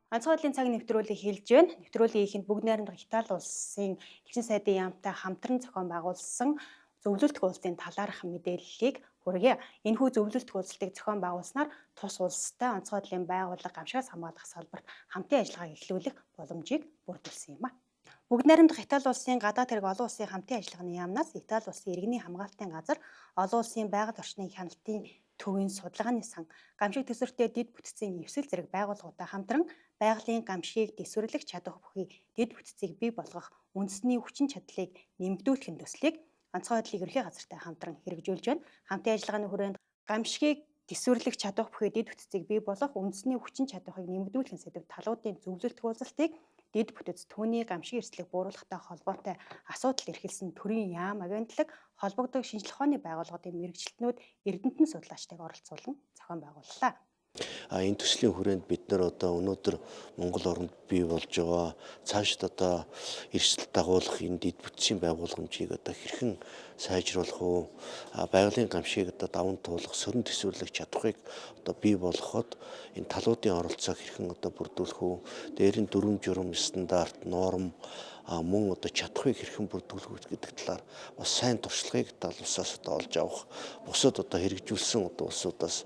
Онцгой байдлын цаг нэвтрүүлгийг хэлж байна. Нэвтрүүлгийн эхэнд бүгд найрамдах Итали улсын элчин сайдын яамтай хамтран зохион байгуулсан зөвлөлт хуулзын талаарх мэдээллийг хүргье. Энэхүү зөвлөлт хуулзыг зохион байгуулснаар тус улстай онцгой байдлын байгууллага гамшигаас хамгаалах салбарт хамтын ажиллагааг эхлүүлэх боломжийг бүрдүүлсэн юм а. Бүгд найрамдах Итали улсын гадаад хэрэг олон улсын хамтын ажиллагааны яамнаас Итали улсын иргэний хамгаалтын газар олон улсын байгаль орчны хяналтын төвийн судалгааны сан гамшиг төсвөртэй дэд бүтцийн эвсэл зэрэг байгууллагуудаа хамтран байгалийн гамшигыг дэвсгэрлэх чадах бүхий дэд бүтцийг бий болгох үндэсний хүчин чадлыг нэмэгдүүлэхин төслийг онцгой байдлын ерөнхий газартай хамтран хэрэгжүүлж байна. Хамтын ажиллагааны хүрээнд гамшигыг дэвсгэрлэх чадах бүхий дэд бүтцийг бий болгох үндэсний хүчин чадварыг нэмэгдүүлэх сэдв талуудын зөвлөлт хуулзалтыг дэд бүтэц түүний гамшиг эрсдлийг бууруулахтай холбоотой асуудал эрхэлсэн төрийн яам агентлаг холбогдох шинжлэх ухааны байгууллагуудын мэргэжилтнүүд эрдэмтэн судлаачдыг оролцуулан зохион байгууллаа. Энэ төслийн хүрээнд бид нар одоо өнөөдөр Монгол оронд бий болж байгаа цаашид одоо эрсдэл дагуулах энэ дэд бүтцийн байгууламжийг одоо хэрхэн сайжруулах уу, байгалийн гамшигыг одоо даван туулах, сөрөн төсвөрлөх чадварыг одоо бий болгоход энэ талуудын оролцоог хэрхэн одоо бүрдүүлэх үү, дээр нь дүрм журам стандарт, норм мөн одоо чадахыг хэрхэн бүрдүүлэх гэдэг талаар бас сайн туршлагыг Итали улсаас одоо олж авах, бусад одоо хэрэгжүүлсэн одоо улсуудаас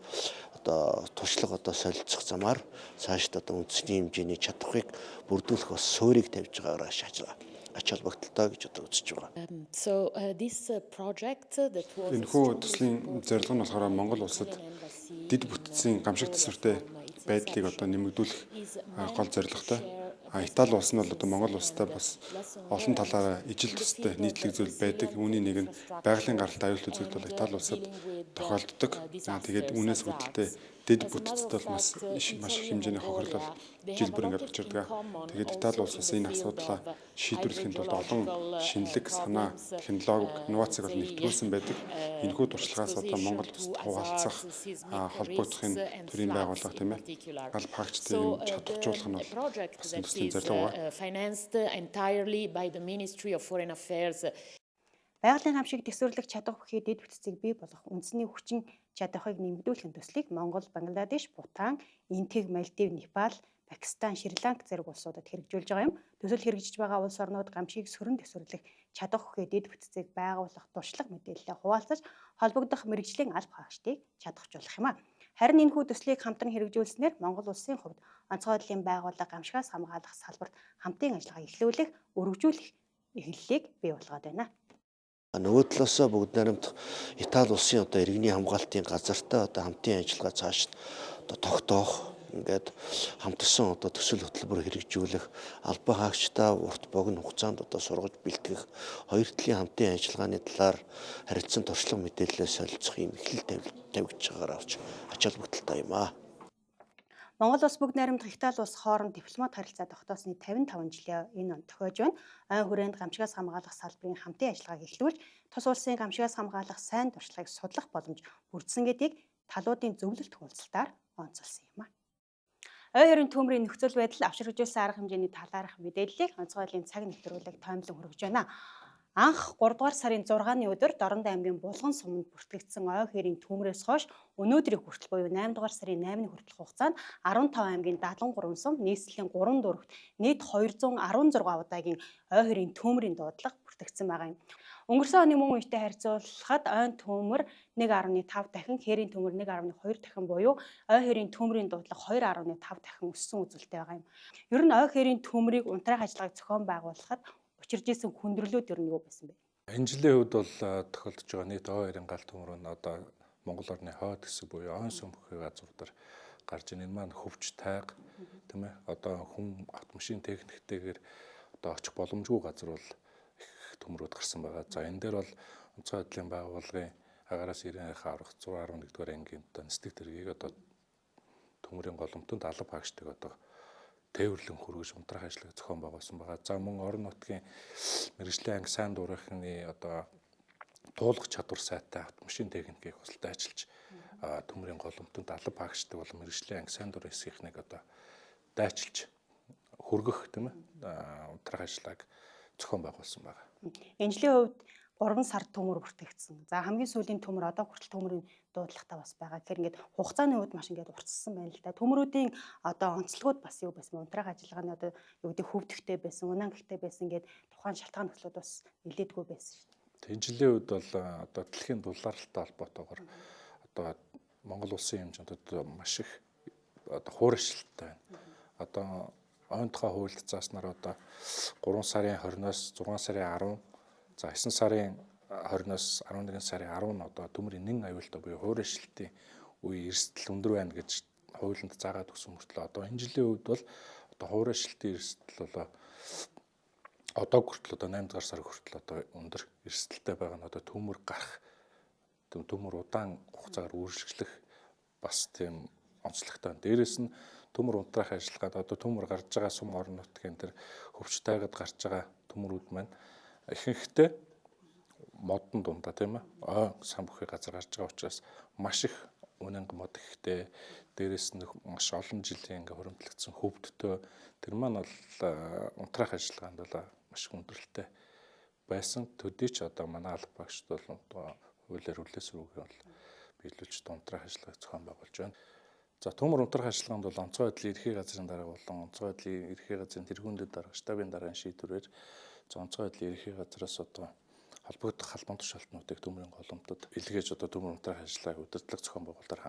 одоо туршлага одоо солилцох замаар цаашд одоо үндэсний хэмжээний чадварыг бүрдүүлэх бас суурийг тавьж байгаагаар ач холбогдолтой гэж одоо үзэж байгаа. Энэхүү төслийн зорилго нь болохоор Монгол улсад дэд бүтцийн гамшиг төсвөртэй байдлыг одоо нэмэгдүүлэх гол зорилготой. Итали улс нь бол одоо Монгол улстай бас олон талаараа ижил төстэй нийтлэг зүйл байдаг. Үүний нэг нь байгалийн гаралтай аюулт үзэгдэл бол Итали улсад тохиолддог. Тэгээд үүнээс үүдэлтэй дэд бүтцэд бол маш их хэмжээний хохирлол жил бүр ингээд учирдаг. Тэгээд Итали улс бас энэ асуудлаа шийдвэрлэхэд бол олон шинэлэг, санаа, технологи, инновацыг бол нэвтрүүлсэн байдаг. Энэхүү туршлагаас одоо Монгол улсад хуваалцах холбогдохын төрийн байгууллага тийм ээ. Гал практикийн чадваржуулах нь бол бас энэ төслийн зорилго байна. Байгалийн гамшиг дэвсгэрлэх чадах бүхий дэд бүтцийг бий болгох үндэсний хүчин чадахыг нэмэгдүүлэх төслийг Монгол, Бангладеш, Бутан, Энтэг, Мальдив, Непал, Пакистан, Шри-Ланк зэрэг улсуудад хэрэгжүүлж байгаа юм. Төсөл хэрэгжиж байгаа улс орнууд гамшигыг сөрөн дэвсгэрлэх чадах бүхий дэд бүтцийг байгуулах туршлага мэдээлэлээ хуваалцаж холбогдох мэргэжлийн алба хаагчдыг чадахжуулах юм а. Харин энэхүү төслийг хамтран хэрэгжүүлснээр Монгол улсын хувьд онцгой байдлын байгууллага гамшигаас хамгаалах салбарт хамтын ажиллагааг эхлүүлэх, өргөжүүлэх эхлэлийг бий болгоод байна. Нөгөө талаасаа бүгд найрамдах Итали улсын одоо иргэний хамгаалтын газартай одоо хамтын ажиллагаа цааш одоо тогтоох ингээд хамтсан одоо төсөл хөтөлбөр хэрэгжүүлэх албан хаагчдаа урт богино хугацаанд одоо сургаж бэлтгэх хоёр талын хамтын ажиллагааны талаар харилцан туршлага мэдээлэлээ солилцох юм эхлэл тавигдж байгаагаар авч ач холбогдолтой юм аа. Монгол улс бүгд найрамдах Итали улс хооронд дипломат харилцаа тогтоосны 55 жилийн энэ он тохиож байна. Ой хүрээнд гамшигаас хамгаалах салбарын хамтын ажиллагааг эхлүүлж, тус улсын гамшигаас хамгаалах сайн туршлагыг судлах боломж бүрдсэн гэдгийг талуудын зөвлөлт хуулзалтаар онцолсон юм а. Ой хоёрын төмрийн нөхцөл байдал авчирхжүүлсэн арга хэмжээний талаарх мэдээллийг онцгой байдлын цаг нэвтрүүлэг тоомлон хүргэж байна. Анх 3 дугаар сарын 6-ны өдөр Дорнод аймгийн Булган суманд бүртгэгдсэн ой хоёрын төмрөөс хойш өнөөдрийн хүртэл буюу 8 дугаар сарын 8-ны хүртэлх хугацаанд 15 аймгийн 73 сум нийслэлийн 3 дүүрэгт нийт 216 удаагийн ой хоёрын төмрийн дуудлага бүртгэгдсэн байгаа юм. Өнгөрсөн оны мөн үетэй харьцуулахад ойн төмөр 1.5 дахин, хээрийн төмөр 1.2 дахин буюу ой хоёрын төмрийн дуудлага 2.5 дахин өссөн үзүүлэлттэй байгаа юм. Ер нь ой хоёрын төмрийг унтраах ажиллагааг зохион байгуулахад учирж исэн хүндрэлүүд ер нь юу байсан бэ? Энэ жилийн хувьд бол тохиолдож байгаа нийт ой хоёрын гал төмөр нь одоо Монгол орны хойд хэсэг буюу ойн сүмхий газруудаар гарч ийн. Энэ маань хөвч тайга тийм ээ. Одоо хүн автомашин техниктэйгээр одоо очих боломжгүй газар бол их төмрүүд гарсан байгаа. За энэ дээр бол онцгой байдлын байгууллагын агаараас 90-ийн аврах 111-р ангийн одоо нислэг тэргийг одоо төмрийн голомтонд алба хаагчдаг одоо тээвэрлэн хүргэж унтраах ажиллагааг зохион байгуулсан байгаа. За мөн орон нутгийн мэргэжлийн анги сайн дурахны одоо туулах чадвар сайтай автомашин техникийг хосолтой ажиллаж төмрийн голомтонд алба хаагчдаг бол мэргэжлийн анги сайн дурах хэсгийнхнийг одоо дайчилж хөргөх тийм ээ унтраах ажиллагааг зохион байгуулсан байгаа. Энэ жилийн хувьд 3 сар төмөр бүртгэгдсэн. За хамгийн сүүлийн төмөр одоо хүртэл төмөрийн дуудлагатай бас байгаа. Тэгэхээр ингээд хугацааны хувьд маш ингээд уртссан байна л да. Төмөрүүдийн одоо онцлогуд бас юу байсан бэ? Унтраах ажиллагааны одоо юу гэдэг хөвдөгтэй байсан, унаангахтай байсан ингээд тухайн шалтгаан төслүүд бас нэлээдгүй байсан шүү дээ. Энэ жилийн үед бол одоо дэлхийн дулаалтай холбоотойгоор одоо Монгол улсын хэмжээнд одоо маш их одоо хуурайшилттай байна. Одоо ойнтгой хуульд зааснаар одоо 3 сарын 20-оос 6 сарын 10, за 9 сарын 20-оос 11 сарын 10 нь одоо төмөрийн нэн аюултай буюу хуурайшилтын үе эрсдэл өндөр байна гэж хуулинд заагаад өгсөн мөртлөө одоо энэ жилийн үед бол одоо хуурайшилтын эрсдэл болоо одоо хүртэл одоо 8 дугаар сар хүртэл одоо өндөр эрсдэлтэй байгаа нь одоо төмөр гарах, төмөр удаан хугацаагаар үргэлжлэх бас тийм онцлогтой. Дээрээс нь төмөр унтраах ажиллагаад одоо төмөр гарч байгаа сум орон нутгийн тэр хөвч тайгад гарч байгаа төмөрүүд маань ихэнхдээ модон дундаа тийм ээ ой сан бүхий газар гарч байгаа учраас маш их үнэнг мод ихтэй, дээрээс нь маш олон жилийн ингээ хуримтлагдсан хөвдөлтөө тэр маань бол унтраах ажиллагаанд бол маш хүндрэлтэй байсан. Төдий ч одоо манай алба багшд бол хуулиар хүлээсрүүгээ бол биелүүлж унтраах ажиллагааг зохион байгуулж байна. За төмөр унтраах ажиллагаанд бол онцгой байдлын ерхий газрын дарга болон онцгой байдлын ерхий газрын тэргүүндэд дарга штабын даргын шийдвэрээр онцгой байдлын ерхий газраас одоо холбогдох халбан тушаалтнуудыг төмөрийн голомтод илгээж одоо төмөр унтраах ажиллагааг удирдлага зохион байгуулалтаар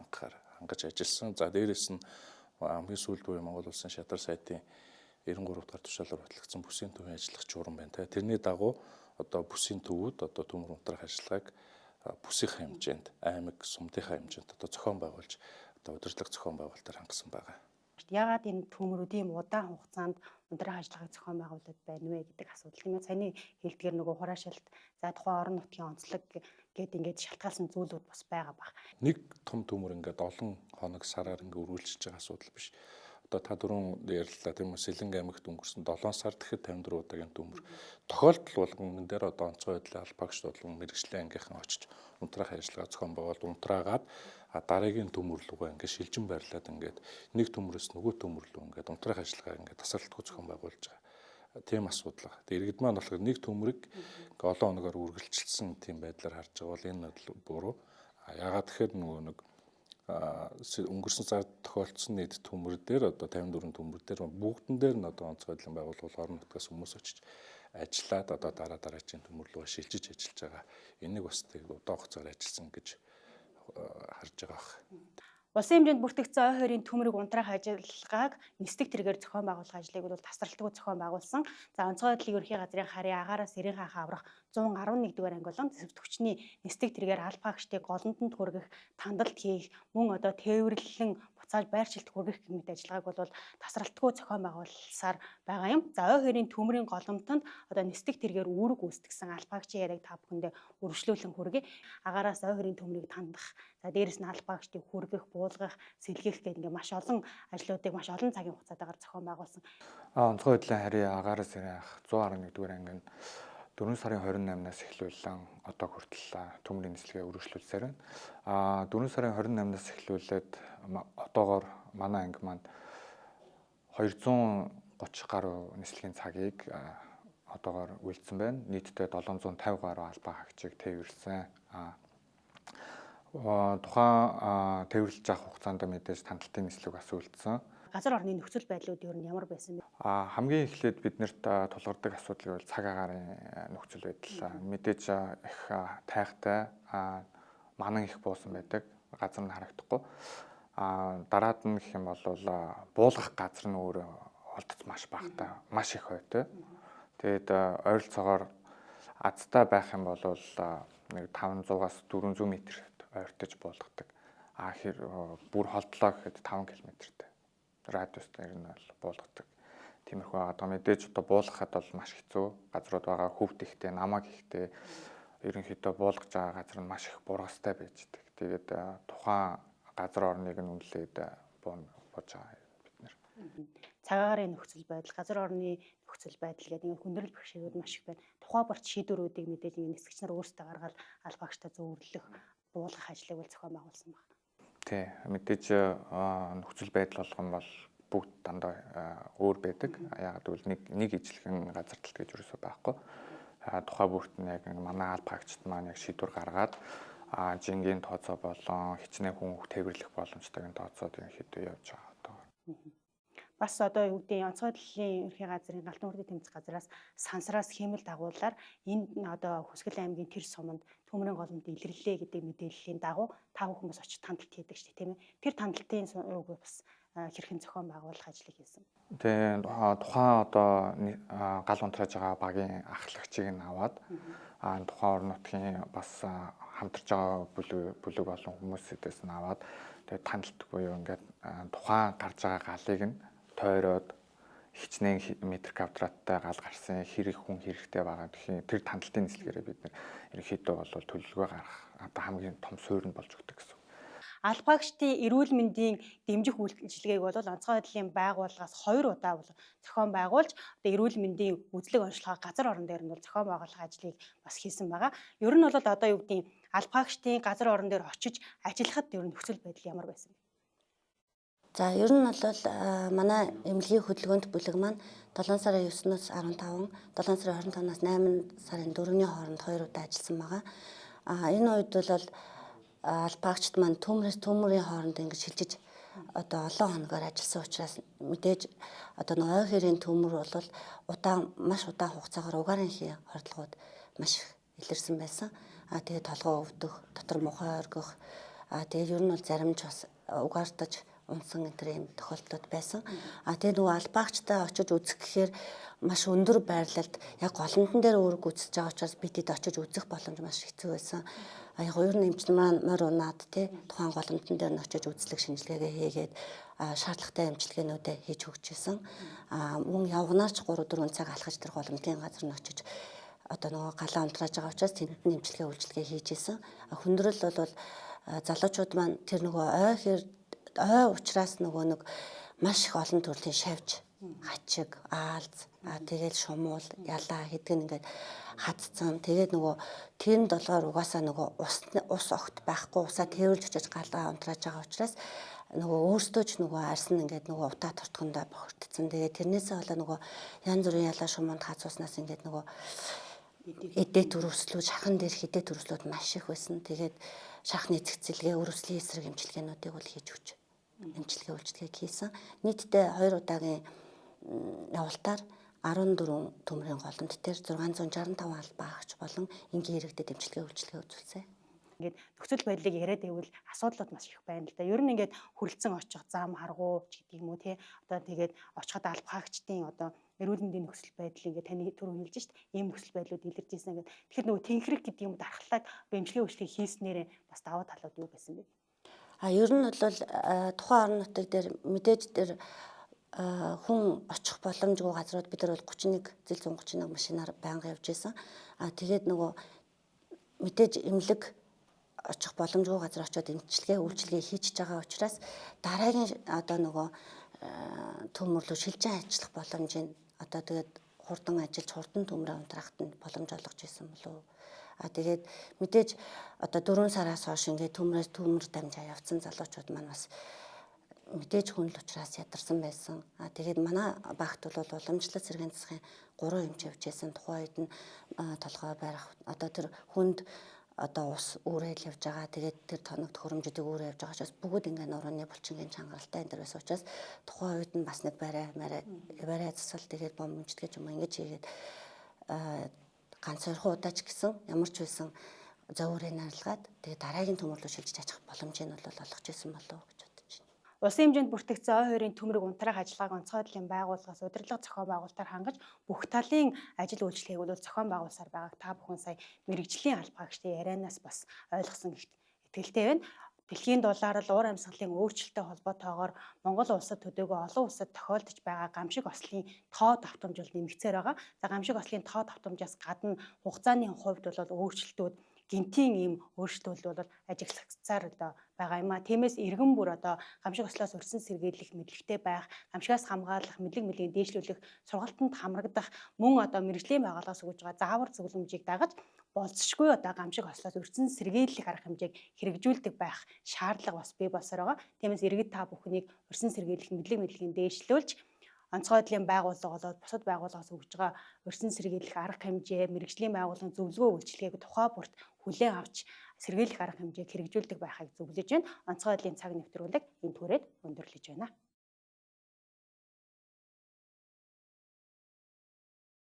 хангаж ажилласан. За дээрээс нь хамгийн сүүлд буюу Монгол улсын шадар сайтын 93 дахь тушаалаар батлагдсан бүсийн төвийн ажиллах журам байна. Тэрний дагуу одоо бүсийн төвүүд одоо төмөр унтраах ажиллагааг бүсийнхаа хэмжээнд, аймаг, сумдынхаа хэмжээнд одоо зохион байгуулж одоо удирдлага зохион байгуулалтаар хангасан байгаа. Яагаад энэ төмөрүүд ийм удаан хугацаанд унтраах ажиллагааг зохион байгуулад байна вэ гэдэг асуудал тийм ээ. Саяны хэлдгээр нөгөө хураашилт, за тухайн орон нутгийн онцлог гээд ингээд шалтгаалсан зүйлүүд бас байгаа баг. Нэг том төмөр ингээд олон хоног сараар ингээд үргэлжлэж байгаа асуудал биш. Одоо та дөрөв ярьлаа тийм үү, Сэлэнг аймагт өнгөрсөн 7 сар дахиад 54 удаагийн төмөр. Тохиолдол болгон энэ дээр одоо онцгой байдлын албаагч бодлон мэрэгжлийн ангийнхан очиж унтраах ажиллагаа зохион байгуулалт унтраагаад дараагийн төмөр рүүгээ ингээд шилжин байрлаад ингээд нэг төмөрөөс нөгөө төмөр рүү ингээд унтраах ажиллагаа ингээд тасралтгүй зохион байгуулж байгаа. Тийм асуудал байна. Тэгээд иргэд маань болохоор нэг төмөрийг ингээд олон хоногоор үргэлжилсэн тийм байдлаар харж байгаа бол энэ бол буруу. Яагаад тэгэхээр нөгөө нэг өнгөрсөн сард тохиолдсон нийт төмөр дээр одоо 54 төмөр дээр бүгдэн дээр нь одоо онцгой байдлын байгууллага орон нутгаас хүмүүс очиж ажиллаад одоо дараагийн төмөр рүү шилжиж ажиллаж байгаа. Энийг бас тэг удаан хугацаар ажилласан гэж харж байгаа бах. Улсын хэмжээнд бүртгэгдсэн ой хоёрын төмөрийг унтраах ажиллагааг нисдэг тэргээр зохион байгуулах ажлыг бол тасралтгүй зохион байгуулсан. За онцгой байдлын ерхий газрын харийн агаараас эрийн хаан аврах 111 дугаар анги болон зөвтгчний нисдэг тэргээр алба агштыг голомтонд хүргэх, тандалт хийх, мөн одоо тээвэрлэн буцааж байршилт хүргэх гэмэт ажиллагааг бол тасралтгүй зохион байгуулсаар байгаа юм. За ой хоёрын төмөрийн голомтонд одоо нисдэг тэргээр үүрэг үүсгэсэн алба агчийн яриаг та бүхэндээ үргэлжлүүлэн хүргэе. Агаараас ой хоёрын төмөрийг тандах, за дээрэс нь алба агштыг хүргэх, буулгах, сэлгэх гэдэг ингээ маш олон ажлуудыг маш олон цагийн хугацаатаар зохион байгуулсан. Онцгой байдлын харийн агаараас эрийн ах 111 дугаар анги нь 4 сарын 28-наас эхлүүлэн одоо хүртэл төмөрийн нислэгээ үргэлжлүүлсээр байна. 4 сарын 28-наас эхлүүлээд одоогоор манай анги маань 230 гаруй нислэгийн цагийг одоогоор үйлдсэн байна. Нийтдээ 750 гаруй албаа хаагчийг тээвэрлсэн. Тухайн тээвэрлэж авах хугацаанд мэдээж тандалтын нислэг бас үйлдсэн. Газар орны нөхцөл байдлууд ер нь ямар байсан бэ? Хамгийн эхлээд биднэрт тулгардаг асуудал гэвэл цаг агаарын нөхцөл байдал. Мэдээж их тайхтай, манан их буусан байдаг. Газар нь харагдахгүй. Дараад нь гэх юм бол буулгах газар нь өөрөө олдоц маш багтаа, маш их ойтой. Тэгээд ойролцоогоор азтай байх юм бол нэг 500-аас 400 м ойртож буулгадаг. Бүр холдлоо гэхэд 5 км-тэй радиустай ер нь бол буулгадаг. Тиймэрхүү байгаа. Мэдээж одоо буулгахад бол маш хэцүү. Газрууд байгаа, хөвд ихтэй, намаг ихтэй. Ерөнхийдөө буулгаж байгаа газар нь маш их бургастай байж идэг. Тэгээд тухайн газар орныг нь үнэлээд бууж байгаа бид нэр. Цагаагаар нөхцөл байдал, газар орны нөхцөл байдал гэдэг нэг хүндрэл бэрхшээлүүд маш их байна. Тухай барт шийдвэрүүдийг мэдээж нисгч нар өөрсдөө гаргаад албаагчтай зөвөрлөх, буулгах ажлыг бол зохион байгуулсан байна. Тий, мэдээж нөхцөл байдал болгон бол бүгд дандаа өөр байдаг. Яагаад гэвэл нэг ижлэгэн газар талт гэж юусоо байхгүй. тухай бүрт нь яг манай алба хаагчид маань яг шийдвэр гаргаад жингийн тооцоо болон хичнээн хүн тээвэрлэх боломжтойг тооцоод ерөнхийдөө явж байгаа одоо. Бас одоо юу гэдэг онцгой дэлхийн ерхий газрын галтан үрдийн тэмцэх газраас сансраас хиймэл дагуулаар энэ одоо Хүсгэл аймгийн тэр суманд төмрийн голомт илэрлээ гэдэг мэдээллийн дагуу та бүхэн бас очиж тандалт хийдэг шүү дээ, тийм ээ. Тэр тандалтын юуг бас хэрхэн зохион байгуулах ажлыг хийсэн. Тэгээ тухайн одоо гал унтрааж байгаа багийн ахлагчийг нь аваад тухайн орон нутгийн бас хамтарч байгаа бүлэг болон хүмүүсээс нь аваад тэгээ тандалт буюу ингээд тухайн гарч байгаа галыг нь тойроод хичнээн метр квадраттай гал гарсан хэрэг хүн хэрэгтэй байгаа гэхийн тэр тандалтын нислэгээрээ бид нэр ерөнхийдөө бол төлөвлөгөө гаргах одоо хамгийн том суурь нь болж өгдөг гэсэн. Албаагчдын эрүүл мэндийн дэмжих үйлчилгээг бол онцгой байдлын байгууллагаас 2 удаа зохион байгуулж одоо эрүүл мэндийн үзлэг онцлогоо газар орон дээр нь бол зохион байгуулах ажлыг бас хийсэн байгаа. Ер нь бол одоо юу гэдэг албаагчдын газар орон дээр очиж ажиллахад ер нь нөхцөл байдал ямар байсан бэ? За ер нь бол манай эмнэлгийн хөдөлгөөнт бүлэг маань 7 сарын 9-ноос 15, 7 сарын 25-наас 8 сарын 4-ний хооронд 2 удаа ажилласан байгаа. Энэ үед бол албаагчд маань төмрөөс төмрийн хооронд ингэж шилжиж одоо олон хоногоор ажилласан учраас мэдээж одоо нэг ой хэрийн төмөр бол маш удаан хугацаагаар угаарын хий хордлогууд маш их илэрсэн байсан. Тэгээд толгоо өвдөх, дотор мухай оргих, тэгээд ер нь бол зарим ч бас угаартаж унсан энэ тохиолдлууд байсан. Тэгээд нөгөө албаагчтай очиж үзэх гэхээр маш өндөр байрлалд яг голомтон дээр үүрэг гүйцэж байгаа учраас бидэд очиж үзэх боломж маш хэцүү байсан. Яг ер нь эмчнэр маань морь унаад тухайн голомтон дээр нь очиж үзлэг шинжилгээгээ хийгээд шаардлагатай эмчилгээнүүдээ хийж өгч ирсэн. Мөн явгнаарч 3-4 цаг алхаж тэр голомтын газар нь очиж одоо нөгөө галаа унтрааж байгаа учраас тэнд нь эмчилгээ үйлчилгээ хийж ирсэн. Хүндрэл бол залуучууд маань тэр нөгөө ой учраас нөгөө нэг маш их олон төрлийн шавж, хачиг, аалз, тэгээд шумуул, ялаа хэдгэн ингээд хатцсан. Тэгээд нөгөө тэнд долоор угаасаа нөгөө ус огт байхгүй усаа тэрүүлж очиж галаа унтрааж байгаа учраас нөгөө өөртөө ч нөгөө арьсан ингээд нөгөө утаа тортгондоо бохирдсон. Тэгээд тэрнээсээ болоо нөгөө янз бүрийн ялаа шумуунд хацууснаас ингээд нөгөө эдээ төрөвслүүд, шархан дээр хідээ төрөвслүүд маш их байсан. Тэгээд шархны цэцэлгээ, өрөвслийн эсрэг эмчилгээнүүдийг бол хийж өгч эмчилгээ үйлчилгээг хийсэн. Нийтдээ 2 удаагийн явалтаар 14 төмрийн голомт дээр 665 албаагч болон энгийн иргэдэд эмчилгээ үйлчилгээ үзүүлсэн. Ингээд нөхцөл байдлыг яриад байвал асуудлууд маш их байна л да. Ер нь ингээд хүрэлцэн очих зам харгуу ч гэдэг юм уу тий. Одоо тэгээд очиход албаагчдын одоо эрүүл мэндийн нөхцөл байдал ингээд таны түрүү хэлж шít. Ийм нөхцөл байдлууд илэрж ирсэн гэдэг. Тэгэхээр нөгөө тэнхрэг гэдэг юм дархлаад эмчилгээ үйлчилгээ хийснээрээ бас даваа талууд юу байсан бэ? Ер нь бол тухайн орон нутаг дээр мэдээж дээр хүн очих боломжгүй газрууд бид нар бол 31 зил 131 машинаар байнга явж байсан. Тэгээд нөгөө мэдээж эмнэлэг очих боломжгүй газар очиод эмчилгээ үйлчилгээ хийж байгаа учраас дараагийн одоо нөгөө төмөрлөө шилжин ажиллах боломжийг одоо тэгээд хурдан ажиллаж хурдан төмрөө унтраахад нь боломж олгож исэн болов. Тэгээд мэдээж одоо 4 сараас хойш ингээд төмрөөс төмөр дамжаа явцсан залуучууд маань бас мэдээж хүнл учраас ядарсан байсан. Тэгээд манай багт бол уламжлалт сэргийн засгийн 3 эмч явж байсан. Тухайн үед нь толгой барих одоо тэр хүнд одоо ус үүрэл явж байгаа. Тэгээд тэр тоног төхөөрөмжүүдийг үүрээ явж байгаа учраас бүгд ингээд нурууны булчингийн чангаралтай энэ төр байсан учраас тухайн үед нь бас нэг барай засал тэгээд бомбждгэж юм ингэж хийгээд ганц 2 удаач гэсэн ямар ч байсан зөөрийн нарилгаад тэгээд дараагийн төмөрлөө шилжиж ачих боломжийг нь бол олгож исэн болов гэж бодож байна. Улсын хэмжээнд бүртгэгдсэн ой хоёрын төмрөг унтраах ажиллагааг онцгой байдлын байгууллагаас удирдлага зохион байгуулалтаар хангаж бүх талын ажил үйлчлэгийг бол зохион байгуулсаар байгааг та бүхэн сая мэрэгжлийн албаагчдын ярианаас бас ойлгосон гэхэд итгэлтэй байна. Дэлхийн дулаар л уур амьсгалын өөрчлөлттэй холбоотойгоор Монгол улсад төдийгүй олон улсад тохиолдож байгаа гамшиг ослын тоо давтамж бол нэмэгцээр байгаа. За гамшиг ослын тоо давтамжаас гадна хугацааны хувьд бол өөрчлөлтүүд гинтийн ийм өөрчлөлтүүд бол ажиглагдсаар байгаа юм а. Тиймээс иргэн бүр одоо гамшиг ослоос өрсөн сэргийлэх мэдлэгтэй байх, гамшигаас хамгаалах, мэдлэг дээшлүүлэх, сургалтанд хамрагдах, мөн одоо мэрэгжлийн байгууллагаас өгж байгаа заавар зөвлөмжийг дагаж болцсошгүй одоо гамшиг ослоос өрсөн сэргийлэх арга хэмжээг хэрэгжүүлдэг байх шаардлага бас бий болсоор байгаа. Тиймээс иргэд та бүхнийг өрсөн сэргийлэх мэдлэгийн дээшлүүлж онцгой байдлын байгууллага болоод бусад байгууллагаас өгж байгаа өрсөн сэргийлэх арга хэмжээ, мэрэгжлийн байгууллагын зөвлөгөө үйлчилгээг тухай бүрт хүлээн авч сэргийлэх арга хэмжээг хэрэгжүүлдэг байхыг зөвлөж байна. Онцгой байдлын цаг нэвтрүүлэг энэ түрээд өндөрлөж байна.